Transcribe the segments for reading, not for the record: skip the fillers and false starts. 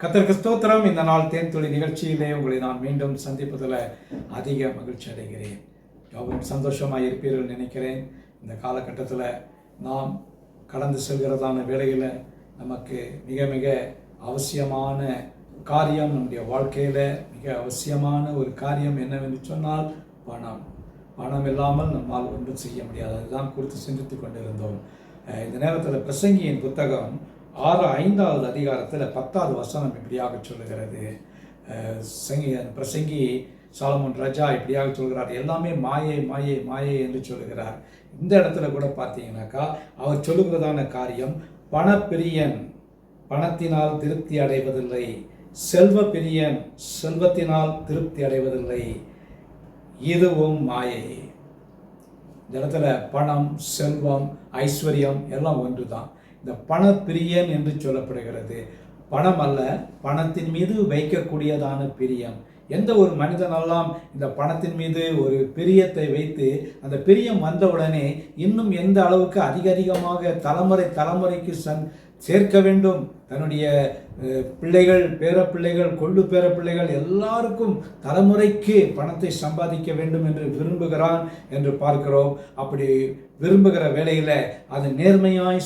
கர்த்தருக்கு ஸ்தோத்திரம். இந்த நாள் தேன்துளி நிகழ்ச்சியிலே உங்களை நான் மீண்டும் சந்திப்பதில் அதிக மகிழ்ச்சி அடைகிறேன். யாரும் சந்தோஷமாக இருப்பீர்கள் நினைக்கிறேன். இந்த காலகட்டத்தில் நாம் கடந்து செல்கிறதான வேளையில் நமக்கு மிக மிக அவசியமான காரியம், நம்முடைய வாழ்க்கையில் மிக அவசியமான ஒரு காரியம் என்னவென்று சொன்னால் பணம். பணம் இல்லாமல் நம்மால் ஒன்றும் செய்ய முடியாது. அதுதான் குறித்து சிந்தித்து கொண்டிருந்தோம். இந்த நேரத்தில் பிரசங்கியின் புத்தகம் 5வது அதிகாரத்தில் 10வது வசனம் இப்படியாக சொல்லுகிறது. பிரசங்கி சாலமோன் ராஜா இப்படியாக சொல்கிறார், எல்லாமே மாயை மாயை மாயை என்று சொல்லுகிறார். இந்த இடத்துல கூட பார்த்தீங்கன்னாக்கா அவர் சொல்லுகிறதான காரியம், பணப்பிரியன் பணத்தினால் திருப்தி அடைவதில்லை, செல்வ பிரியன் செல்வத்தினால் திருப்தி அடைவதில்லை, இதுவும் மாயை. இந்த இடத்துல பணம், செல்வம், ஐஸ்வர்யம் எல்லாம் ஒன்று தான். இந்த பணப்பிரியன் என்று சொல்லப்படுகிறது. பணம் அல்ல, பணத்தின் மீது வைக்கக்கூடியதான பிரியம். எந்த ஒரு மனிதனெல்லாம் இந்த பணத்தின் மீது ஒரு பிரியத்தை வைத்து அந்த பிரியம் வந்தவுடனே இன்னும் எந்த அளவுக்கு அதிகமாக தலைமுறைக்கு சேர்க்க வேண்டும், தன்னுடைய பிள்ளைகள், பேரப்பிள்ளைகள், கொள்ளு பேரப்பிள்ளைகள் எல்லாருக்கும் தலைமுறைக்கு பணத்தை சம்பாதிக்க வேண்டும் என்று விரும்புகிறான் என்று பார்க்கிறோம். அப்படி விரும்புகிற வேளையில் அது நேர்மையாய்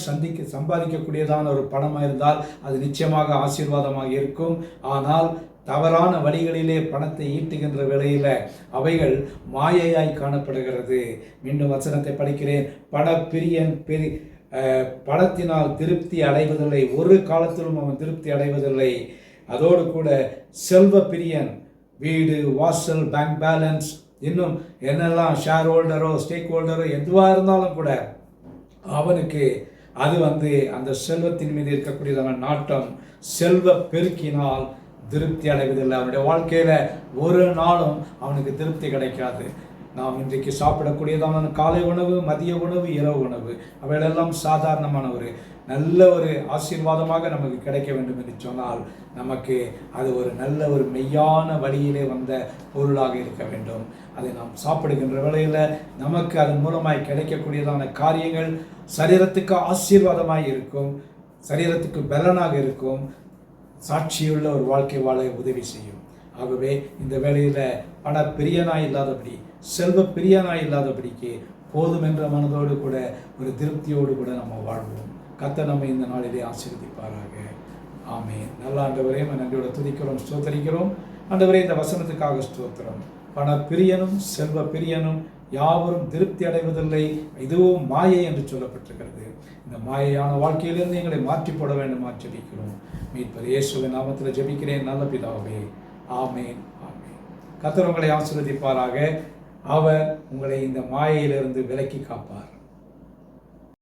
சம்பாதிக்கக்கூடியதான ஒரு பணமாக இருந்தால் அது நிச்சயமாக ஆசீர்வாதமாக இருக்கும். ஆனால் தவறான வழிகளிலே பணத்தை ஈட்டுகின்ற வேளையில் அவைகள் மாயையாய் காணப்படுகிறது. மீண்டும் வசனத்தை படிக்கிறேன். பணப்பிரியன் பணத்தினால் திருப்தி அடைவதில்லை, ஒரு காலத்திலும் அவன் திருப்தி அடைவதில்லை. அதோடு கூட செல்வ பிரியன் வீடு, வாசல், பேங்க் பேலன்ஸ், இன்னும் என்னெல்லாம் ஷேர் ஹோல்டரோ ஸ்டேக் ஹோல்டரோ எதுவாக இருந்தாலும் கூட அவனுக்கு அது அந்த செல்வத்தின் மீது இருக்கக்கூடியதான நாட்டம், செல்வ பெருக்கினால் திருப்தி அடைவதில்லை. அவனுடைய வாழ்க்கையில் ஒரு நாளும் அவனுக்கு திருப்தி கிடைக்காது. நாம் இன்றைக்கு சாப்பிடக்கூடியதான காலை உணவு, மதிய உணவு, இரவு உணவு அவைகளெல்லாம் சாதாரணமான ஒரு நல்ல ஒரு ஆசீர்வாதமாக நமக்கு கிடைக்க வேண்டும் என்று சொன்னால் நமக்கு அது ஒரு நல்ல ஒரு மெய்யான வழியிலே வந்த பொருளாக இருக்க வேண்டும். அதை நாம் சாப்பிடுகின்ற வேளையில் நமக்கு அதன் மூலமாய் கிடைக்கக்கூடியதான காரியங்கள் சரீரத்துக்கு ஆசீர்வாதமாய் இருக்கும், சரீரத்துக்கு பலனாக இருக்கும், சாட்சியுள்ள ஒரு வாழ்க்கை வாழ உதவி செய்யும். ஆகவே இந்த வேளையில் பண பிரியனாய் இல்லாதபடி, செல்வ பிரியனாய் இல்லாதபடிக்கு போதும் என்ற மனதோடு கூட ஒரு திருப்தியோடு கூட நம்ம வாழ்வோம். கர்த்தர் நம்ம இந்த நாளிலே ஆசீர்வதிப்பாராக. ஆமென். நல்ல ஆண்டவரே, நன்றியோட துதிக்கிறோம், ஸ்தோத்தரிக்கிறோம். ஆண்டவரே, இந்த வசனத்துக்காக ஸ்தோத்திரம். பண பிரியனும் செல்வ பிரியனும் யாவரும் திருப்தி அடைவதில்லை, இதுவும் மாயை என்று சொல்லப்பட்டிருக்கிறது. இந்த மாயையான வாழ்க்கையிலிருந்து எங்களை மாற்றி போட வேண்டும், ஜெபிக்கிறோம். மீட்பர் இயேசுவின் நாமத்தில் ஜெபிக்கிறேன் நல்ல பிதாவே. ஆமென், ஆமென். கர்த்தர் உங்களை ஆசீர்வதிப்பாராக. அவர் உங்களை இந்த மாயையிலிருந்து விலக்கி காப்பார்.